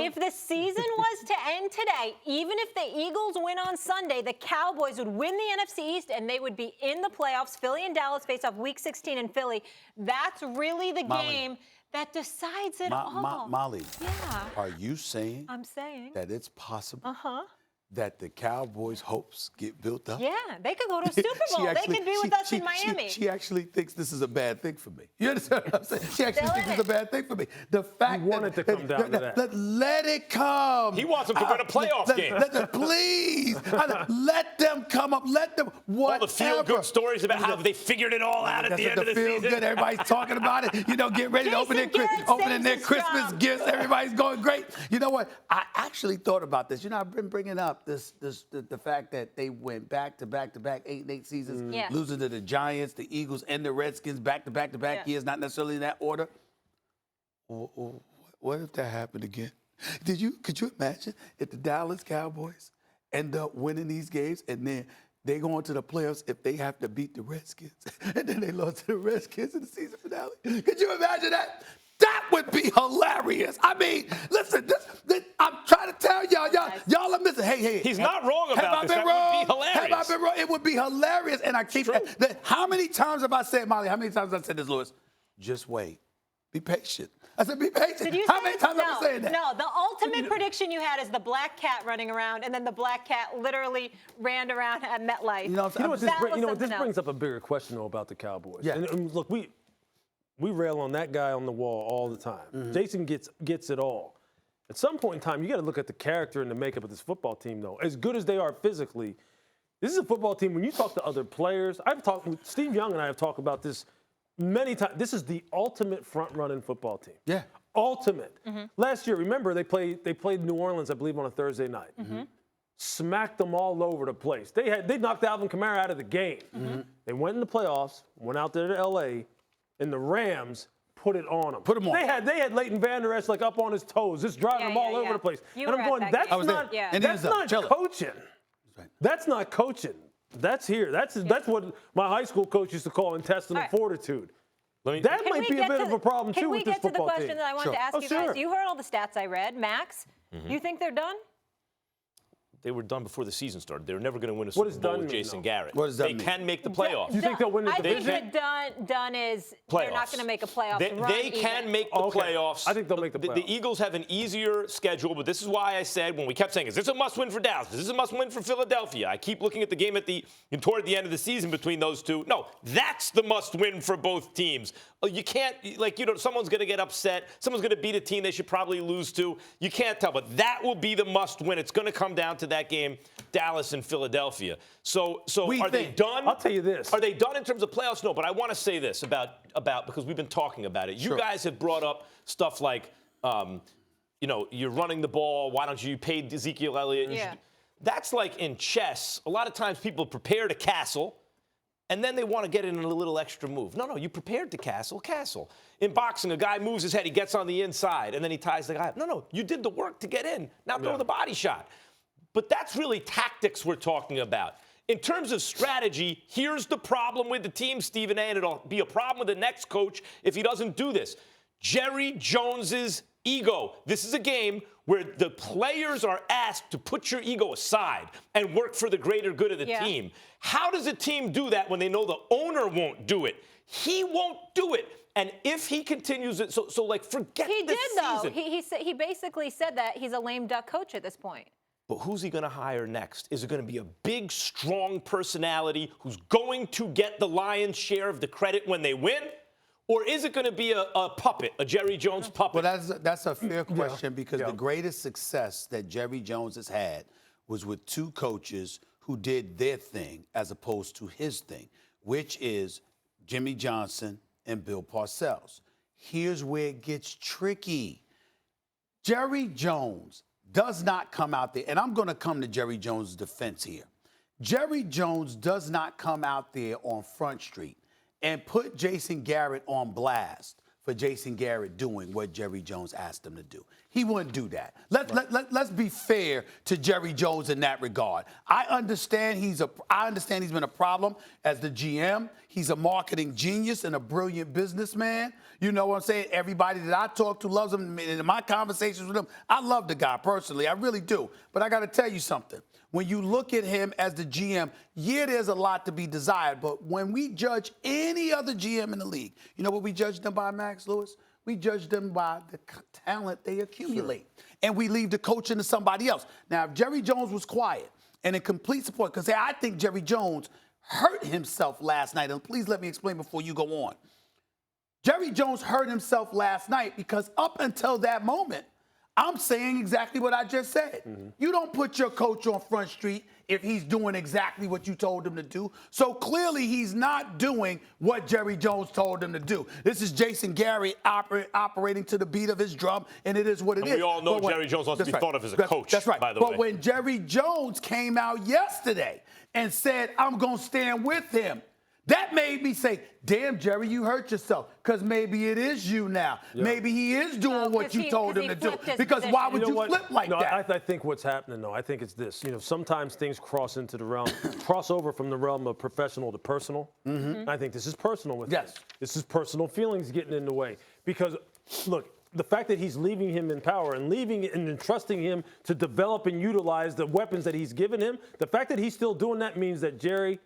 If the season was to end today, even if the Eagles win on Sunday, the Cowboys would win the NFC East and they would be in the playoffs. Philly and Dallas face off Week 16 in Philly. That's really the game that decides it all. Molly, yeah. Are you saying? I'm saying that it's possible that the Cowboys' hopes get built up? Yeah, they could go to a Super Bowl. They could be with us in Miami. She actually thinks this is a bad thing for me. You understand what I'm saying? She actually thinks it's a bad thing for me. The fact you want it to come down to that. Let it come. He wants them to win a playoff game. Please, let them come up. Let them. Whatever. All the feel-good stories about how they figured it all out at the end of the season. Good. Everybody's talking about it. You know, get ready to opening their Christmas gifts. Everybody's going great. You know what? I actually thought about this. You know, I've been bringing up the fact that they went back to back 8-8 seasons, losing to the Giants, the Eagles, and the Redskins back to back years, not necessarily in that order. What if that happened again? Could you imagine if the Dallas Cowboys end up winning these games and then they go into the playoffs if they have to beat the Redskins and then they lost to the Redskins in the season finale? Could you imagine that? That would be hilarious. I mean, listen, I'm trying to tell y'all are missing. Hey. He's not wrong about this. That would be hilarious. Have I been wrong? It would be hilarious. And I keep how many times have I said, Molly, how many times have I said this, Lewis? Just wait. Be patient. I said, be patient. How many times have I said that? No, the ultimate prediction you had is the black cat running around, and then the black cat literally ran around at MetLife. You know what? This brings up a bigger question, though, about the Cowboys. Yeah. And look, we rail on that guy on the wall all the time. Jason gets it all. At some point in time, you got to look at the character and the makeup of this football team, though. As good as they are physically, this is a football team. When you talk to other players, Steve Young and I have talked about this many times. This is the ultimate front-running football team. Yeah. Ultimate. Last year, remember, they played New Orleans, I believe, on a Thursday night. Smacked them all over the place. They knocked Alvin Kamara out of the game. They went in the playoffs, went out there to L.A., and the Rams put it on them. Put them on. They had Leighton Vander Esch like up on his toes, just driving them all over the place. And I'm going, that's not coaching. Right. That's not coaching. That's here. That's what my high school coach used to call intestinal fortitude. That might be a bit of a problem too with this football team. Can we get to the question that I wanted to ask you guys? You heard all the stats I read. Max, you think they're done? They were done before the season started. They were never going to win a Super Bowl with Jason Garrett. What does that mean? They can make the playoffs. You think they'll win the division? I think that done is they're not going to make a playoff run. They can make the playoffs. I think they'll make the playoffs. The Eagles have an easier schedule, but this is why I said when we kept saying, is this a must-win for Dallas? Is this a must-win for Philadelphia? I keep looking at the game toward the end of the season between those two. No, that's the must-win for both teams. You can't, someone's going to get upset. Someone's going to beat a team they should probably lose to. You can't tell, but that will be the must-win. It's going to come down to that game, Dallas and Philadelphia. So are they done? I'll tell you this. Are they done in terms of playoffs? No, but I want to say this about because we've been talking about it. You guys have brought up stuff like, you're running the ball. Why don't you pay Ezekiel Elliott? Yeah. That's like in chess. A lot of times people prepare to castle, and then they want to get in a little extra move. No, you prepared to castle. In boxing, a guy moves his head, he gets on the inside, and then he ties the guy up. No, you did the work to get in. Now throw the body shot. But that's really tactics we're talking about. In terms of strategy, here's the problem with the team, Stephen A., and it'll be a problem with the next coach if he doesn't do this. Jerry Jones's ego. This is a game where the players are asked to put your ego aside and work for the greater good of the team. How does a team do that when they know the owner won't do it? He won't do it. And if he continues it, so forget this season. He did, though. He basically said that he's a lame duck coach at this point. But who's he going to hire next? Is it going to be a big, strong personality who's going to get the lion's share of the credit when they win? Or is it going to be a puppet, a Jerry Jones puppet? Well, that's a fair question because the greatest success that Jerry Jones has had was with two coaches who did their thing as opposed to his thing, which is Jimmy Johnson and Bill Parcells. Here's where it gets tricky. Jerry Jones does not come out there, and I'm going to come to Jerry Jones' defense here. Jerry Jones does not come out there on Front Street and put Jason Garrett on blast for Jason Garrett doing what Jerry Jones asked him to do. He wouldn't do that. Let's be fair to Jerry Jones in that regard. I understand he's been a problem as the GM. He's a marketing genius and a brilliant businessman. You know what I'm saying? Everybody that I talk to loves him. In my conversations with him, I love the guy personally. I really do. But I got to tell you something. When you look at him as the GM, yeah, there's a lot to be desired. But when we judge any other GM in the league, you know what we judge them by, Max Lewis? We judge them by the talent they accumulate. Sure. And we leave the coaching to somebody else. Now, if Jerry Jones was quiet and in complete support, because I think Jerry Jones hurt himself last night. And please let me explain before you go on. Jerry Jones hurt himself last night because up until that moment, I'm saying exactly what I just said. Mm-hmm. You don't put your coach on Front Street if he's doing exactly what you told him to do. So clearly he's not doing what Jerry Jones told him to do. This is Jason Garrett operating to the beat of his drum, and it is what it is. We all know Jerry Jones wants to be thought of as a coach. That's right. By the way. But when Jerry Jones came out yesterday and said, I'm going to stand with him, that made me say, damn, Jerry, you hurt yourself, because maybe it is you now. Yeah. Maybe he is doing what you told him to do. Because why would you flip like that? I think what's happening, though, I think it's this. Sometimes things cross over from the realm of professional to personal. Mm-hmm. I think this is personal with him. This is personal feelings getting in the way. Because, look, the fact that he's leaving him in power and leaving and entrusting him to develop and utilize the weapons that he's given him, the fact that he's still doing that means that Jerry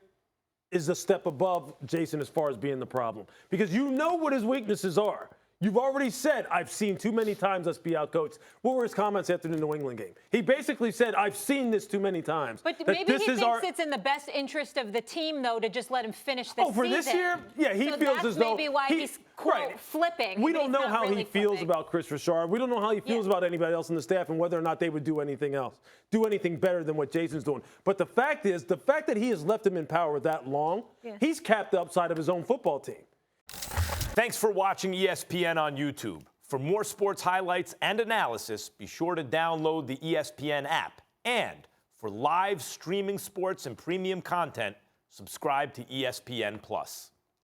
is a step above Jason as far as being the problem. Because you know what his weaknesses are. You've already said, I've seen too many times us be outcoached. What were his comments after the New England game? He basically said, I've seen this too many times. But maybe he thinks it's in the best interest of the team, though, to just let him finish this season. For this year? Yeah, he feels as though. Maybe why he's flipping. We don't know how he feels about Chris Richard. We don't know how he feels about anybody else in the staff and whether or not they would do anything else, do anything better than what Jason's doing. But the fact is, the fact that he has left him in power that long, he's capped the upside of his own football team. Thanks for watching ESPN on YouTube. For more sports highlights and analysis, be sure to download the ESPN app. And for live streaming sports and premium content, subscribe to ESPN+.